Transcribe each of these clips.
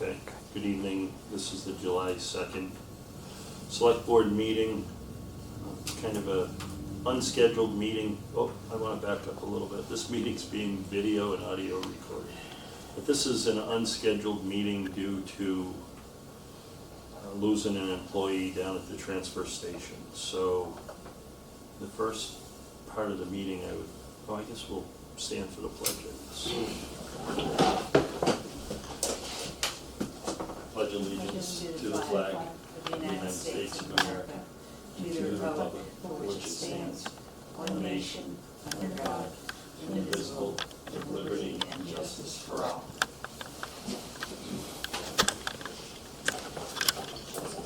Okay, good evening. This is the July 2nd Select Board meeting, kind of a unscheduled meeting. Oh, I want to back up a little bit. This meeting's being video and audio recorded. But this is an unscheduled meeting due to losing an employee down at the transfer station. So the first part of the meeting, I guess we'll stand for the pledge, I guess. Pledge allegiance to the flag of the United States of America, to the republic for which it stands, one nation, under God, indivisible, with liberty and justice for all.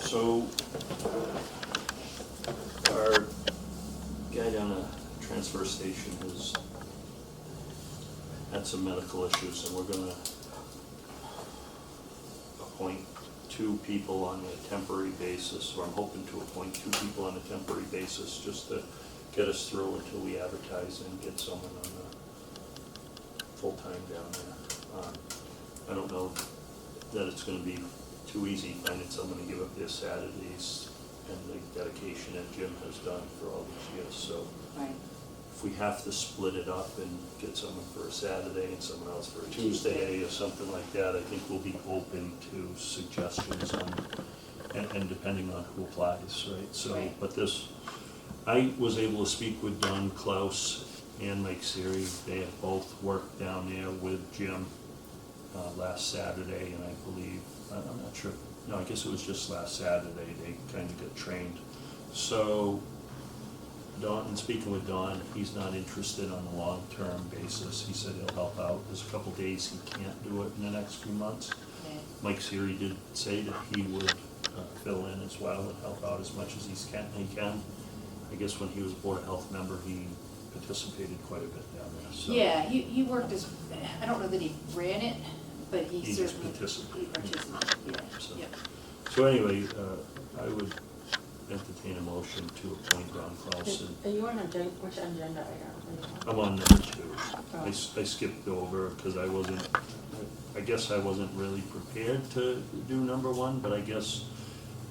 So, our guy down at the transfer station has had some medical issues, and we're going to appoint 2 people on a temporary basis, or I'm hoping to appoint 2 people on a temporary basis just to get us through until we advertise and get someone on the full-time down there. I don't know that it's going to be too easy finding someone to give up their Saturdays and the dedication that Jim has done for all these years. So right. If we have to split it up and get someone for a Saturday and someone else for a Tuesday or something like that, I think we'll be open to suggestions on, and depending on who applies, right? So, right. But this, I was able to speak with Don Klaus and Mike Siri. They have both worked down there with Jim last Saturday, and I believe, I'm not sure, no, I guess it was just last Saturday, they kind of got trained. So, Don, and speaking with Don, he's not interested on a long-term basis. He said he'll help out. There's a couple days he can't do it in the next few months. Okay. Mike Siri did say that he would fill in as well and help out as much as he can. I guess when he was a Board of Health member, he participated quite a bit down there. So Yeah, he worked as, I don't know that he ran it, but he just certainly participated. Yeah. So, Yep. so anyway, I would entertain a motion to appoint Don Klaus. Are you on which agenda item? I'm on number 2. Oh. I skipped over because I guess I wasn't really prepared to do number 1, but I guess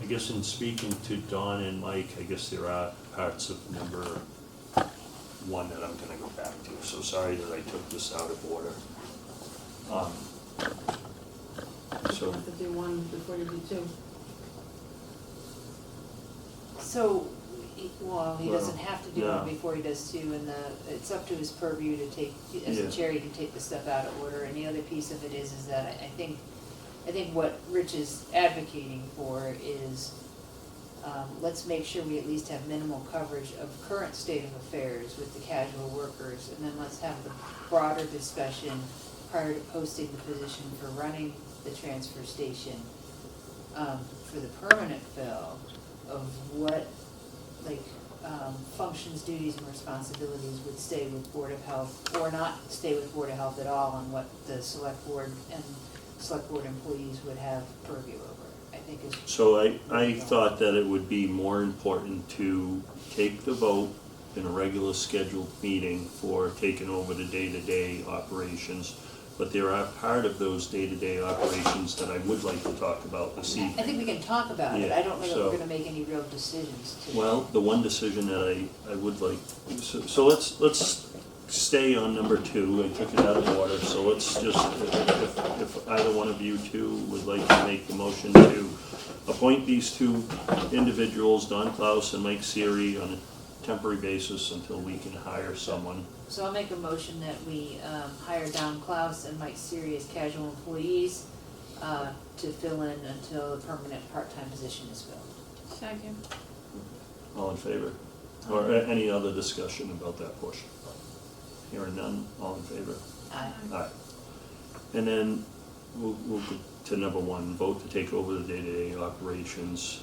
in speaking to Don and Mike, I guess there are parts of number 1 that I'm gonna go back to. So sorry that I took this out of order. You have to do 1 before you do 2. So, he doesn't have to do yeah. one before he does 2, and it's up to his purview to take, as Yeah. a chair, he can take the stuff out of order. And the other piece of it is that I think what Rich is advocating for is, let's make sure we at least have minimal coverage of current state of affairs with the casual workers, and then let's have the broader discussion prior to posting the position for running the transfer station, for the permanent fill, of what, functions, duties, and responsibilities would stay with Board of Health, or not stay with Board of Health at all, and what the Select Board and Select Board employees would have purview over, I think is. So I thought that it would be more important to take the vote in a regular scheduled meeting for taking over the day-to-day operations. But there are part of those day-to-day operations that I would like to talk about this evening. I think we can talk about it. Yeah, I don't know that so- we're gonna make any real decisions today. Well, the one decision that I would like, so let's stay on number 2. I took it out of order, so let's just, if either one of you 2 would like to make the motion to appoint these 2 individuals, Don Klaus and Mike Siri, on a temporary basis until we can hire someone. So I'll make a motion that we hire Don Klaus and Mike Siri as casual employees to fill in until the permanent part-time position is filled. Second. All in favor? Or any other discussion about that portion? Hearing none, all in favor? Aye. Aye. And then we'll go to number 1, vote to take over the day-to-day operations,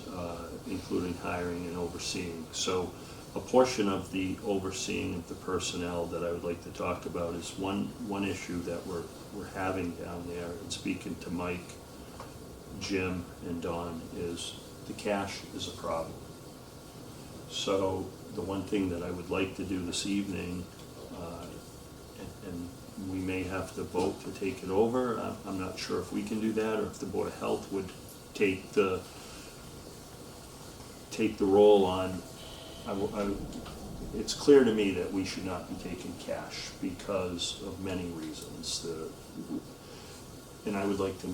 including hiring and overseeing. So a portion of the overseeing of the personnel that I would like to talk about is one issue that we're having down there, and speaking to Mike, Jim, and Don, is the cash is a problem. So the one thing that I would like to do this evening, and we may have to vote to take it over. I'm not sure if we can do that, or if the Board of Health would take the role on. It's clear to me that we should not be taking cash because of many reasons. And I would like to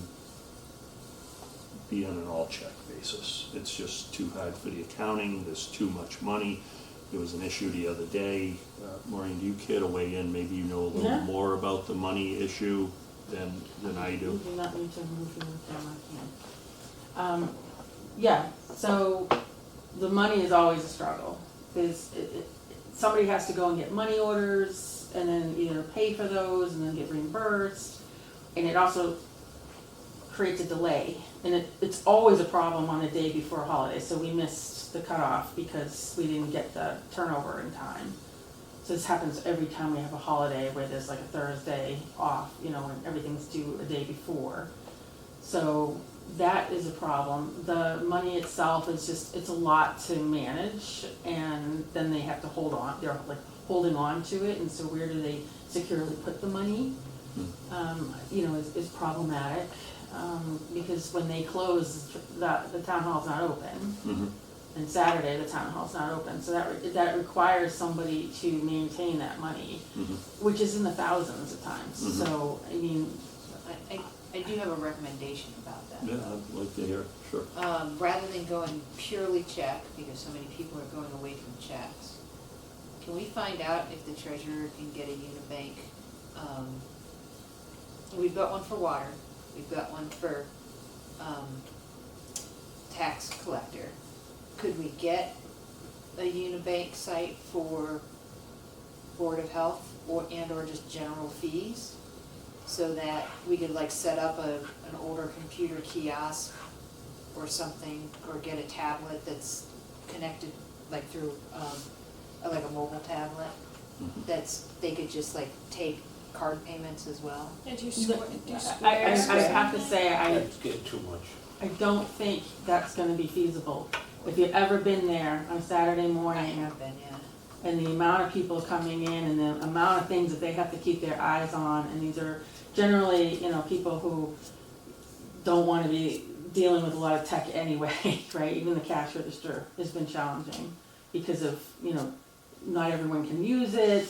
be on an all-check basis. It's just too hard for the accounting, there's too much money. There was an issue the other day. Maureen, do you care to weigh in? Maybe you know a little Yeah. more about the money issue than I You do. do not need to move from the camera, yeah, so the money is always a struggle. Somebody has to go and get money orders and then either pay for those and then get reimbursed. And it also creates a delay. And it's always a problem on the day before a holiday. So we missed the cutoff because we didn't get the turnover in time. So this happens every time we have a holiday where there's like a Thursday off, you know, and everything's due a day before. So that is a problem. The money itself is just, it's a lot to manage, and then they have to hold on, they're like holding on to it, and so where do they securely put the money? You know, is problematic, because when they close, the town hall's not open. And Saturday, the town hall's not open, so that requires somebody to maintain that money, which is in the thousands at times. So, I mean, I do have a recommendation about that. Yeah, I'd like to hear, sure. Rather than going purely check, because so many people are going away from checks, can we find out if the treasurer can get a Unibank? We've got one for water, we've got one for tax collector. Could we get a Unibank site for Board of Health or just general fees? So that we could like set up an older computer kiosk or something, or get a tablet that's connected like through, like a mobile tablet. They could just like take card payments as well. And do I squares. have to say, That's getting too much. I don't think that's gonna be feasible. If you've ever been there on Saturday I morning, have been, yeah. and the amount of people coming in, and the amount of things that they have to keep their eyes on, and these are generally, you know, people who don't wanna be dealing with a lot of tech anyway, right? Even the cash register has been challenging because of, you know, not everyone can use it.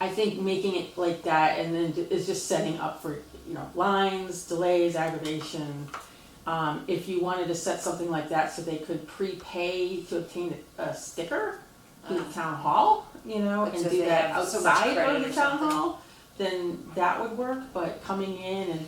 I think making it like that and then is just setting up for, you know, lines, delays, aggravation. If you wanted to set something like that so they could prepay to obtain a sticker to the town hall, you know, Like, and so do they that have so much outside credit of or the town something. hall, then that would work, but coming in and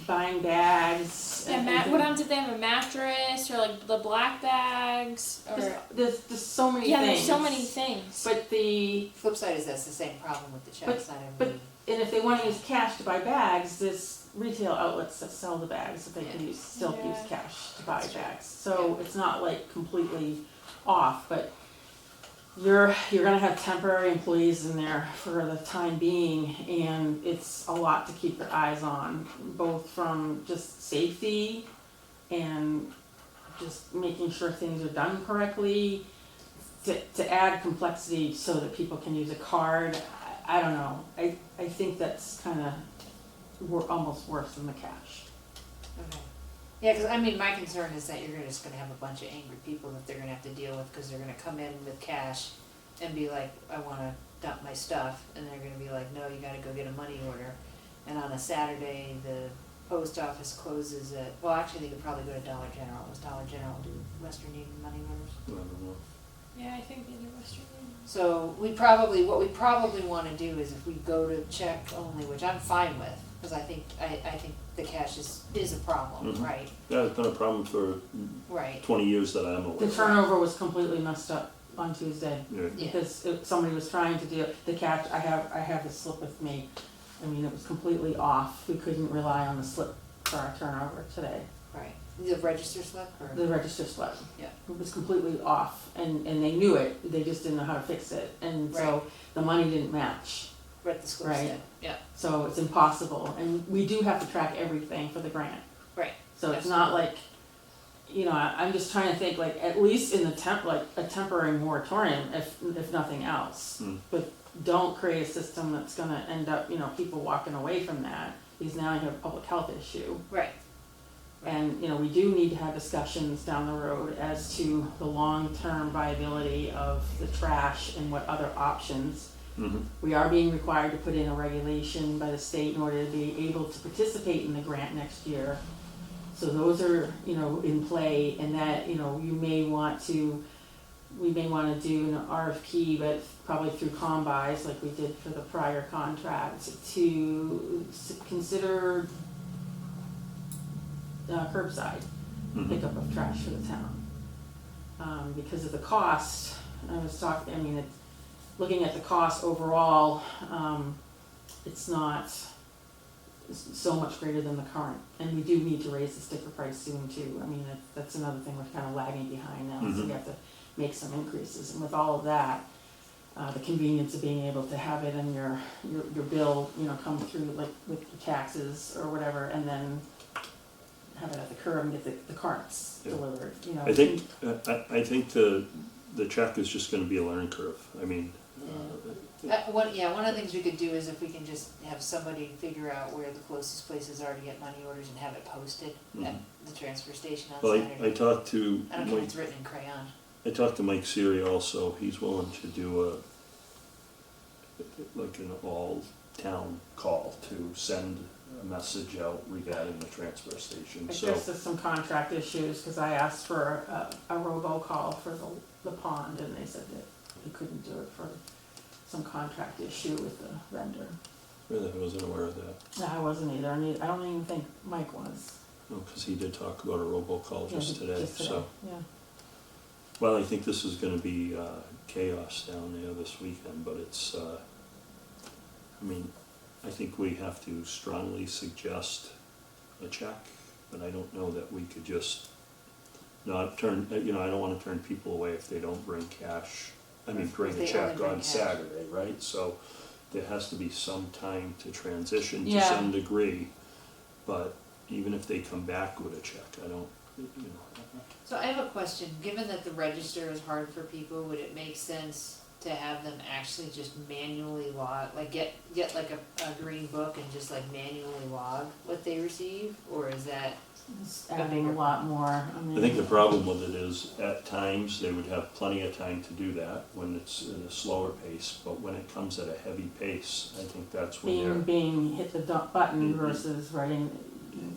buying bags. Yeah, and what did they have a mattress or like the black bags or there's so many things. there's so many things. But Flip side is that's the same problem with the checks, not everybody. and if they wanna use cash to buy bags, there's retail outlets that sell the bags that they can still Yeah. use cash to buy bags. So it's not like completely off, but you're gonna have temporary employees in there for the time being, and it's a lot to keep your eyes on, both from just safety and just making sure things are done correctly, to add complexity so that people can use a card. I don't know, I think that's kinda almost worse than the cash. Okay. Yeah, because I mean, my concern is that you're just gonna have a bunch of angry people that they're gonna have to deal with, because they're gonna come in with cash and be like, I wanna dump my stuff, and they're gonna be like, no, you gotta go get a money order. And on a Saturday, the post office closes at, well, actually, they could probably go to Dollar General. Does Dollar General do Western Union money orders? I don't know. Yeah, I think they do Western Union. So what we probably wanna do is if we go to check only, which I'm fine with, because I think the cash is a problem, Mhm. right? Yeah, it's been a problem for Right. 20 years that I'm aware The of. turnover was completely messed up on Tuesday. Yeah. Yeah. Because somebody was trying to do, the cash, I have the slip with me. I mean, it was completely off. We couldn't rely on the slip for our turnover today, Right. The register slip or? the register slip. Yeah. It was completely off, and they knew it, they just didn't know how to fix it, and so Right. the money didn't match. Right, the school Right. said, yeah, So it's impossible, and we do have to track everything for the grant. right. So it's not like, you know, I'm just trying to think, like, at least in the like a temporary moratorium, if nothing else. Mm. But don't create a system that's gonna end up, you know, people walking away from that, because now you have a public health issue. Right. And, you know, we do need to have discussions down the road as to the long-term viability of the trash and what other options. Mhm. We are being required to put in a regulation by the state in order to be able to participate in the grant next year. So those are, you know, in play, and that, you know, we may want to do an RFP, but probably through combis, like we did for the prior contract, to consider curbside Mhm. pickup of trash for the town. Because of the cost, I was talking, I mean, looking at the cost overall, it's not so much greater than the current. And we do need to raise the sticker price soon too. I mean, that's another thing we're kind of lagging behind now, so Mhm. we have to make some increases. And with all of that, the convenience of being able to have it in your bill, you know, come through like with your taxes or whatever, and then have it at the curb and get the carts Yeah. delivered, you know. I think the check is just gonna be a learning curve. I mean, One of the things we could do is if we can just have somebody figure out where the closest places are to get money orders and have it posted at Mhm. the transfer station on well, Saturday. I talked to I don't know if Mike, it's written in crayon. I talked to Mike Siri also. He's willing to do like an all-town call to send a message out regarding the transfer station, I so. guess there's some contract issues, cause I asked for a robocall for the pond, and they said that he couldn't do it for some contract issue with the vendor. Really, I wasn't aware of that. No, I wasn't either, I don't even think Mike was. No, because he did talk about a robocall Yeah, just today, so. Yeah, Well, I think this is gonna be chaos down there this weekend, but it's, I mean, I think we have to strongly suggest a check, but I don't know that we could just not turn, you know, I don't wanna turn people away if they don't bring cash. I mean, bring If a they check only bring on cash. Saturday, right? So there has to be some time to transition to Yeah. some degree, but even if they come back with a check, I don't, you know. So I have a question, given that the register is hard for people, would it make sense to have them actually just manually log, like get like a green book and just like manually log what they receive, or is that? it's adding a lot more, I mean. I think the problem with it is, at times, they would have plenty of time to do that when it's in a slower pace, but when it comes at a heavy pace, I think that's when they're. Being hit the button Mhm. versus writing.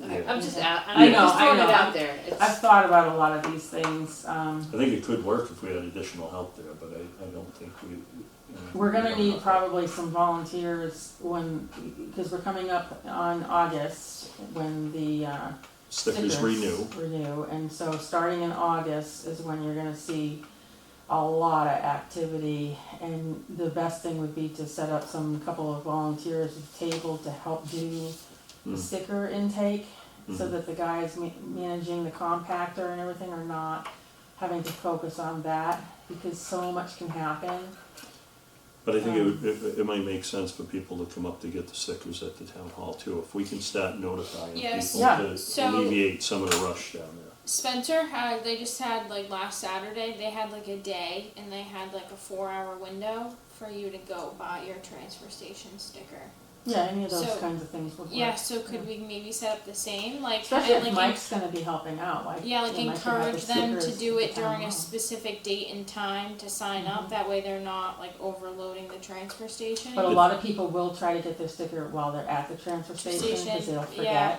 Yeah. I'm just, I I'm know, just throwing I it know. out there. It's- I've thought about a lot of these things, I think it could work if we had additional help there, but I don't think we. You know, we're gonna we don't need have- probably some volunteers because we're coming up on August when the Stickers renew. Renew, and so starting in August is when you're gonna see a lot of activity, and the best thing would be to set up couple of volunteers at the table to help do the Mm. sticker intake, so Mhm. that the guys managing the compactor and everything are not having to focus on that, because so much can happen. But I think it might make sense for people to come up to get the stickers at the town hall too, if we can start notifying Yes. people Yeah. to So- alleviate some of the rush down there. Spencer they just had like last Saturday, they had like a day and they had like a 4-hour window for you to go buy your transfer station sticker. Yeah, any of those So- kinds of things would work. Yeah, so could we maybe set up the same? Like, Especially and, if like Mike's gonna be helping out, like. yeah, like you know, Mike can have encourage the them to stickers do at it the town during a hall. specific date and time to sign up. Mhm. That way they're not like overloading the transfer station. But a lot of people will try to get their sticker while they're at the transfer station, because they'll yeah.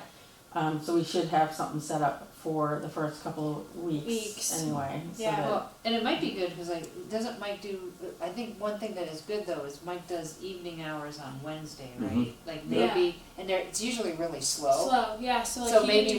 forget. So we should have something set up for the first couple of weeks Weeks. anyway, so Yeah. that. Well, and it might be good, cause like, doesn't Mike do, I think one thing that is good though is Mike does evening hours on Wednesday, right? Mhm. Like Yeah. maybe, and it's usually really slow. Slow, yeah. So like So you maybe do,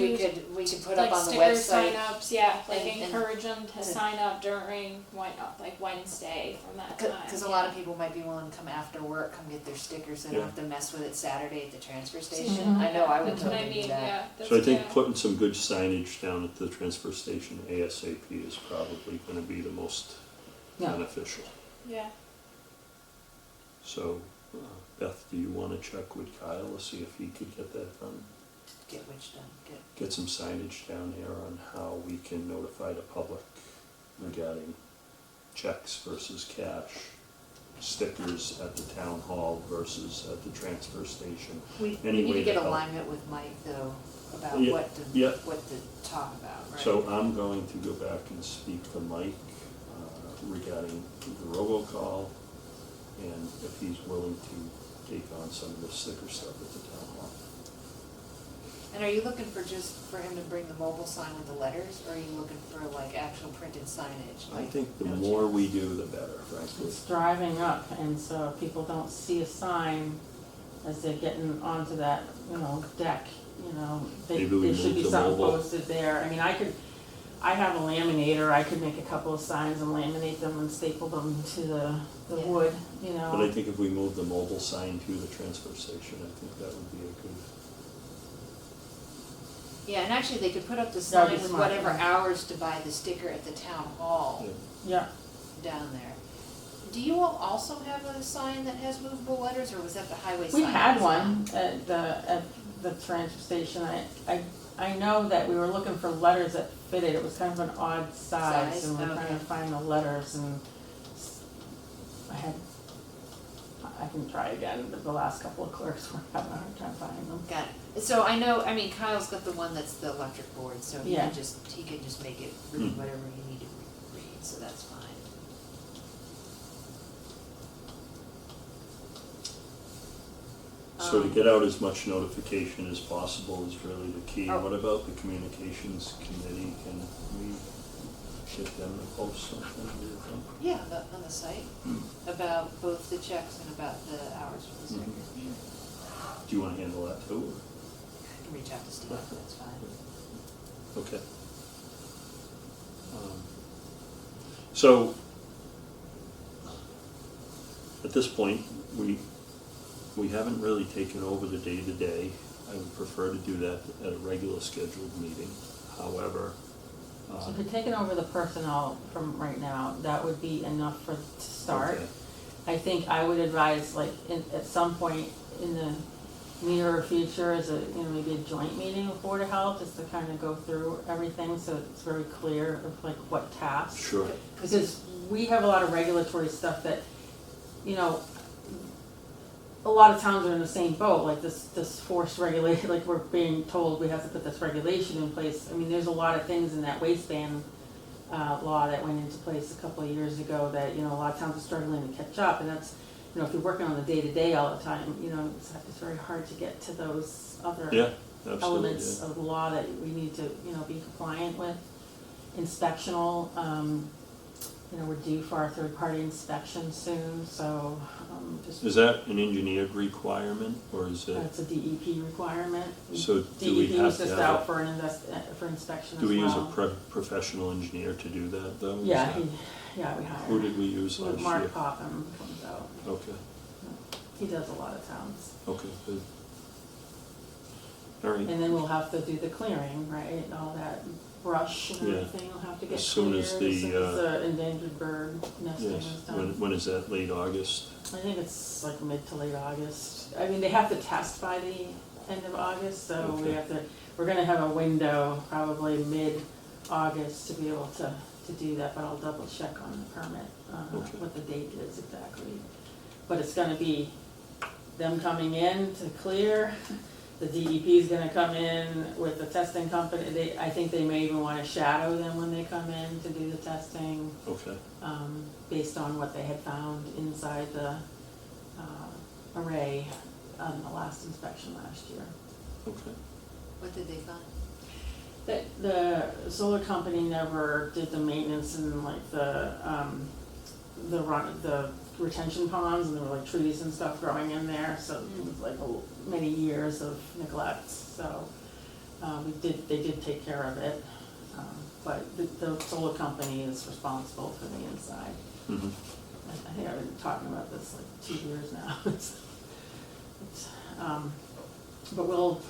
we could put like up on the sticker website. sign-ups, yeah, like and- encourage them to and- sign up during like Wednesday from that time. Cause a lot of people might be willing to come after work, come get their stickers, they don't Yeah. have to mess with it Saturday at the transfer Mhm. station. I know I would That's what I totally mean, do that. yeah. That's, So I think yeah. putting some good signage down at the transfer station ASAP is probably gonna be the most Yeah. beneficial. Yeah. So, Beth, do you wanna check with Kyle to see if he could get that done? Get which done, Get some signage down there on how we can notify the public regarding checks versus cash. stickers at the town hall versus at the transfer station. We Any need way to get to help. alignment with Mike though, about Yeah, what to, yeah. what to talk about, right? So I'm going to go back and speak to Mike regarding the robocall, and if he's willing to take on some of the sticker stuff at the town hall. And are you looking for just for him to bring the mobile sign with the letters, or are you looking for like actual printed signage? I like think the no more checks? we do, the better, frankly. It's driving up, and so if people don't see a sign as they're getting onto that, deck, Maybe we there should be move the something mobile. posted there. I mean, I have a laminator, I could make a couple of signs and laminate them and staple them to the Yeah. wood, But I think if we move the mobile sign to the transfer station, I think that would be a good, Yeah, and actually they could put up the That would sign be with smart, whatever yeah. hours to buy the sticker at the town hall Yeah, down there. Do you all also have a sign that has movable letters, or was that the highway sign? we had that was one at the transfer station. I know that we were looking for letters that fitted, it was kind of an odd size, Size? and we we're trying Okay. to find the letters, and I can try again, but the last couple of clerks were having a hard time finding them. Got it. So I know, Kyle's got the one that's the electric board, so he Yeah. can just make it read Hmm. whatever you need to read, so that's fine. so to get out as much notification as possible is really the key. Oh. What about the communications committee? Can we get them to post something, do you think? Yeah, on the site, about both the checks and about the hours for the stickers. Mhm. Do you wanna handle that too? I can reach out to Steve, that's fine. Okay. So, at this point, we haven't really taken over the day-to-day. I would prefer to do that at a regular scheduled meeting. However, So if you're taking over the personnel from right now, that would be enough to start. okay. I think I would advise, at some point in the nearer future, as maybe a joint meeting with Board of Health, just to kind of go through everything, so it's very clear of what tasks. Sure. Because we have a lot of regulatory stuff that, a lot of towns are in the same boat, like this forced regulation, like we're being told we have to put this regulation in place. I mean, there's a lot of things in that waistband law that went into place a couple of years ago that, a lot of towns are struggling to catch up, and that's, if you're working on the day-to-day all the time, it's very hard to get to those other Yeah, absolutely, elements yeah. of the law that we need to, be compliant with. Inspectional, we're due for our third-party inspection soon, so, just. Is that an engineered requirement, or is it, That's a DEP requirement. so do we DEP have was to just have out for for inspection as do well. we use a professional engineer to do that, though? Is Yeah, that- we hired. Who did we use last year? Mark Popham comes out. Okay, He does a lot of towns. okay, good. All right. And then we'll have to do the clearing, right, all that brush and Yeah. everything will have to get As cleared soon as as soon the, as the endangered bird nesting Yes, is done. when is that, late August? I think it's like mid to late August. I mean, they have to test by the end of August, so Okay. we're gonna have a window, probably mid-August, to be able to do that, but I'll double check on the permit, Okay. what the date is exactly. But it's gonna be them coming in to clear, the DEP is gonna come in with the testing company, I think they may even wanna shadow them when they come in to do the testing, Okay, based on what they had found inside the array on the last inspection last year. okay. What did they find? The solar company never did the maintenance and the retention ponds, and there were like trees and stuff growing in there, so it was like many years of neglect, so they did take care of it. But the solar company is responsible for the inside. Mhm. I think I've been talking about this like 2 years now. But we'll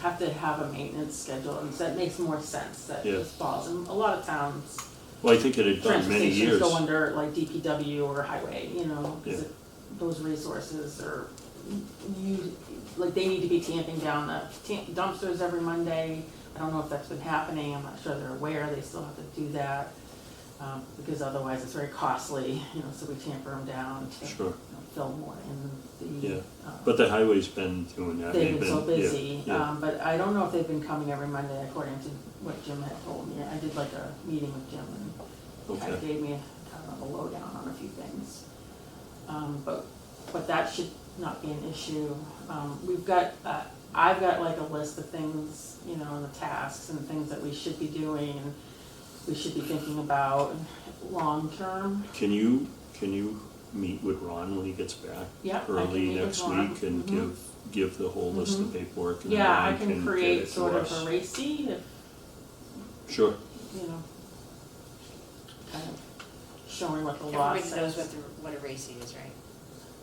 have to have a maintenance schedule, and that makes more sense, that Yeah. this falls, and a lot of towns, Well, I think it had done many transportations years. go under like DPW or highway, because Yeah. those resources are, they need to be tamping down the dumpsters every Monday. I don't know if that's been happening, I'm not sure they're aware, they still have to do that. Because otherwise it's very costly, so we tamper them down to Sure. fill more in the. Yeah. But the highway's been doing that. They've been so yeah, busy, yeah. but I don't know if they've been coming every Monday according to what Jim had told me. I did like a meeting with Jim and he kind of Okay. gave me kind of a lowdown on a few things. But that should not be an issue. I've got like a list of things, and the tasks and things that we should be doing and we should be thinking about long-term. Can you meet with Ron when he gets back? Yeah, I can Early meet with next Ron. week and Mhm. give the whole list of Mhm. paperwork and Yeah, I Ron can get create it to sort of us. a race sheet if, Sure. kind of showing what the law Everybody knows says. what a RACI is, right?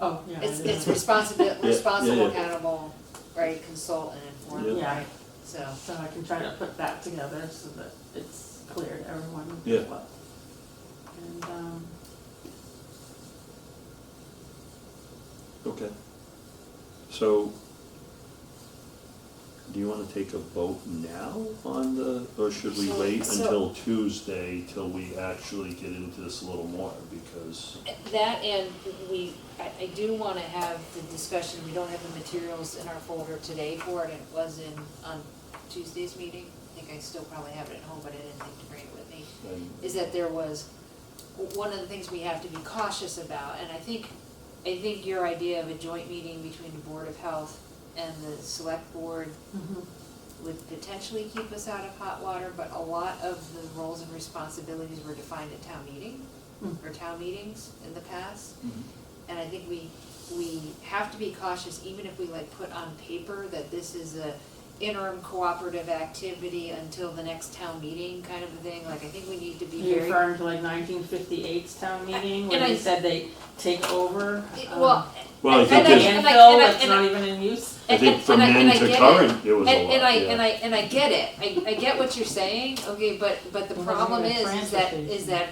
Oh, yeah. I It's do. responsible, yeah. accountable, right, consult and inform, Yeah. right? So, So I can try to put that together so that it's clear to everyone. Yeah. what- And, Okay. So, do you wanna take a vote now on or should we wait So- until Tuesday till we actually get into this a little more? Because, that and I do wanna have the discussion, we don't have the materials in our folder today for it, and it was on Tuesday's meeting. I think I still probably have it at home, but I didn't think to bring it with me. Is that there was, one of the things we have to be cautious about, and I think your idea of a joint meeting between the Board of Health and the Select Board mhm. would potentially keep us out of hot water, but a lot of the roles and responsibilities were defined at town meeting, or town meetings in the past. And I think we have to be cautious, even if we put on paper that this is a interim cooperative activity until the next town meeting kind of a thing, I think we need to be You very. referring to like 1958's town meeting And where I- they said they take over? Well, Well, I and think I- there's- and I- Landfill and I- that's and I- not even in use? I think from and then I to get current, it was a lot, And I yeah. get it, I get what you're saying, okay, but the It wasn't problem even a is transfer that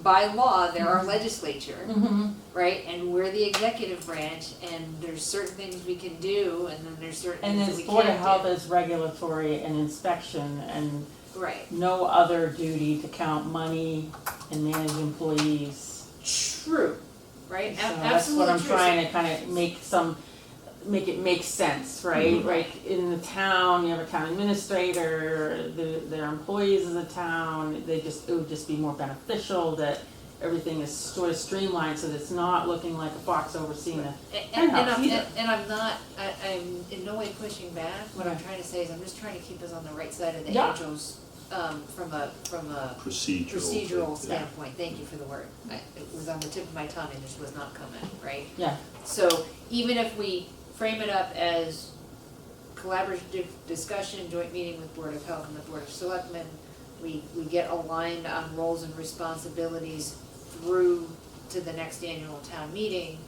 by law, there are legislature, Mm-hmm. right, and we're the executive branch, and there's certain things we can do, and then there's certain And things that this we Board of can't Health do. is regulatory and inspection and Right, no other duty to count money and manage employees. true, right, So that's absolutely what I'm true. trying to kind of make it make sense, right? Mhm. Like in the town, you have a town administrator, their employees of the town, it would just be more beneficial that everything is sort of streamlined so that it's not looking like a fox overseeing a penthouse either. I'm in no way pushing back, what I'm trying to say is I'm just trying to keep us on the right side of the Yeah. angels, from a procedural. procedural standpoint, thank you for the word. It was on the tip of my tongue and just was not coming, right? Yeah, So even if we frame it up as collaborative discussion, joint meeting with Board of Health and the Board of Selectmen, we get aligned on roles and responsibilities through to the next annual town meeting.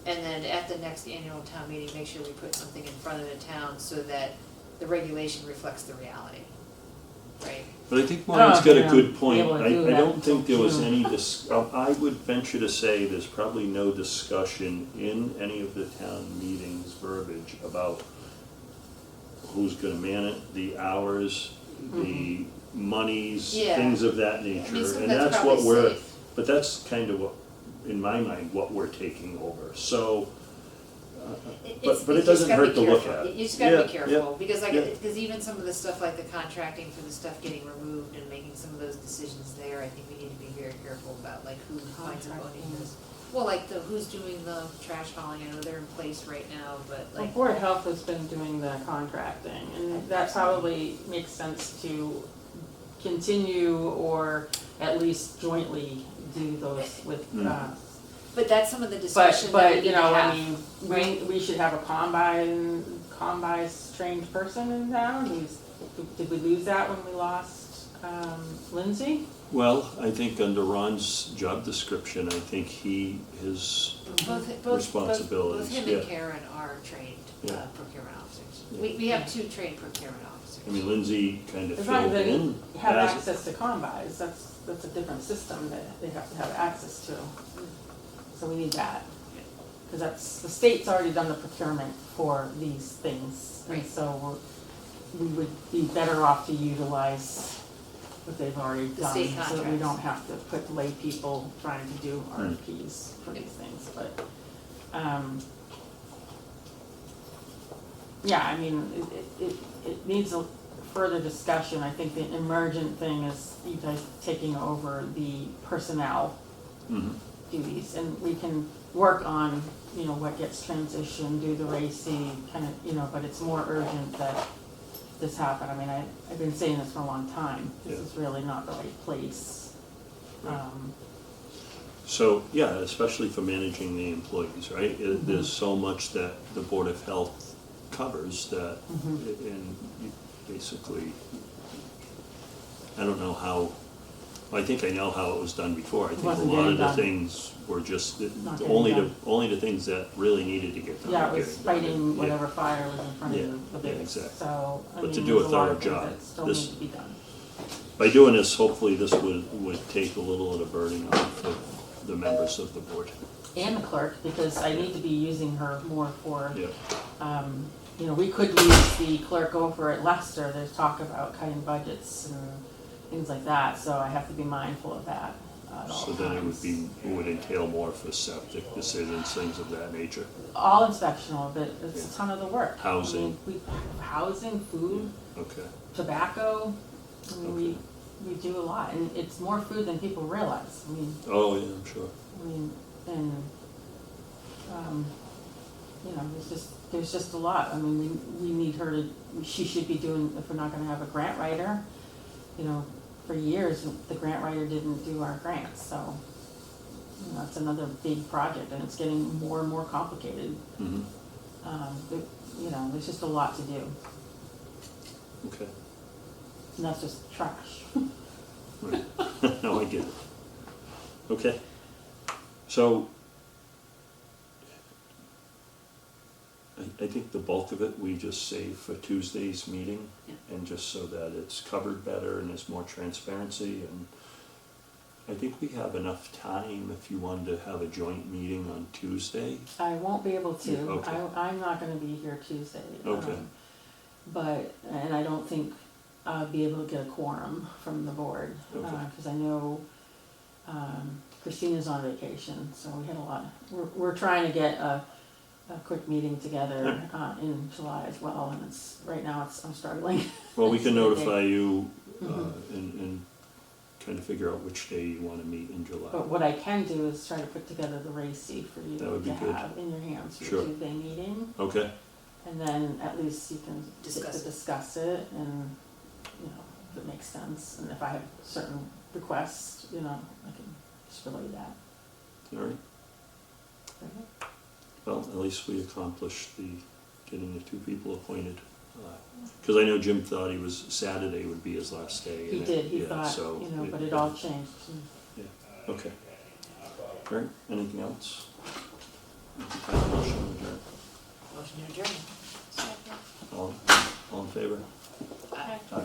And then at the next annual town meeting, make sure we put something in front of the town so that the regulation reflects the reality, right? But I think Maureen's got a good point. Be able to do I that don't think there was until any I would venture to say there's probably no discussion in any of the town meetings verbiage about who's gonna man it, the hours, the monies, Yeah. things of that I mean, nature. some of And that's that's what probably we're, safe. but that's kind of what, in my mind, what we're taking over. So, but it doesn't hurt to look at. You just gotta Yeah, be careful, because yeah. because even some of the stuff like the contracting for the stuff getting removed and making some of those decisions there, I think we need to be very careful about who finds a voting Contracting. this. Well, who's doing the trash hauling, I know they're in place right now, but well, Board of Health has been doing the contracting, and that probably makes sense to continue or at least jointly do those with, but that's some of the discussion that we but, need you to know, have. I mean, right? we should have a combines trained person in town, did we lose that when we lost, Lindsay? Well, I think under Ron's job description, I think his Both responsibilities, him yeah. and Karen are trained Yeah. procurement officers. Yeah. We have two trained procurement officers. I mean, Lindsay kind of As long as filled they in. have as- access to combines, that's a different system that they have to have access to. So we need that. Because the state's already done the procurement for these things. And Right. so we would be better off to utilize what they've already The done, state so that we contracts. don't have to put lay people trying to do Mm. RFPs for these things, but, yeah, I mean, it needs a further discussion. I think the emergent thing is you guys taking over the personnel Mhm. duties, and we can work on, you know, what gets transitioned, do the RACI, kind of, you know, but it's more urgent that this happen. I mean, I've been saying this for a long time. This Yeah. is really not the right place. Right. So, yeah, especially for managing the employees, right? There's so much that the Board of Health covers that, and you basically, I don't know how, I think I know how it was done before. I think a Wasn't lot of the getting done. things were just, Not getting only done. the things that really needed to get done. Yeah, were it was getting done. fighting Yeah. whatever fire was in front of Yeah, you the yeah, biggest. exactly. So, I But to mean, do a there's a lot thorough of things job, that still this- need to be done. By doing this, hopefully this would take a little of the burden off of the members of the board. And the clerk, because I need to be using her more for, Yeah, you know, we could lose the clerk over at Leicester. There's talk about cutting budgets and things like that, so I have to be mindful of that at all so then it times. would entail more for septic decisions, things of that nature. All inspectional, but it's Yeah. a ton of the work. Housing. I mean, housing, food, Okay, tobacco, I mean, Okay. we do a lot, and it's more food than people realize. oh, yeah, I'm sure. And, you know, there's just a lot. I mean, we need her to, she should be doing, if we're not gonna have a grant writer, you know, for years, the grant writer didn't do our grants, so, you know, it's another big project, and it's getting more and more complicated. Mhm. You know, there's just a lot to do, Okay, and that's just trash. right. No, I get it. Okay, so I think the bulk of it we just save for Tuesday's meeting, Yeah. and just so that it's covered better and there's more transparency, and I think we have enough time if you wanted to have a joint meeting on Tuesday. I won't be able to. Yeah, okay. I'm not gonna be here Tuesday. Okay. But, and I don't think I'll be able to get a quorum from the board. Okay. Cause I know, Christina's on vacation, so we had a lot, we're trying to get a quick meeting together, in July as well, and right now I'm struggling. Well, we It's can the notify day. you Mhm. and kind of figure out which day you want to meet in July. But what I can do is try to put together the RACI for you That would be to good. have in your hands for Sure. your Tuesday meeting. Okay, And then at least you can Discuss it. discuss it, and, you know, if it makes sense, and if I have certain requests, you know, I can just relay that. all right. Well, at least we accomplished getting the two people appointed. Because I know Jim thought Saturday would be his last day. He and did, he yeah, thought, so you know, but it all changed. Okay. All right, anything else? Motion adjourned. Motion to adjourn. Second. All in favor? Aye. Aye.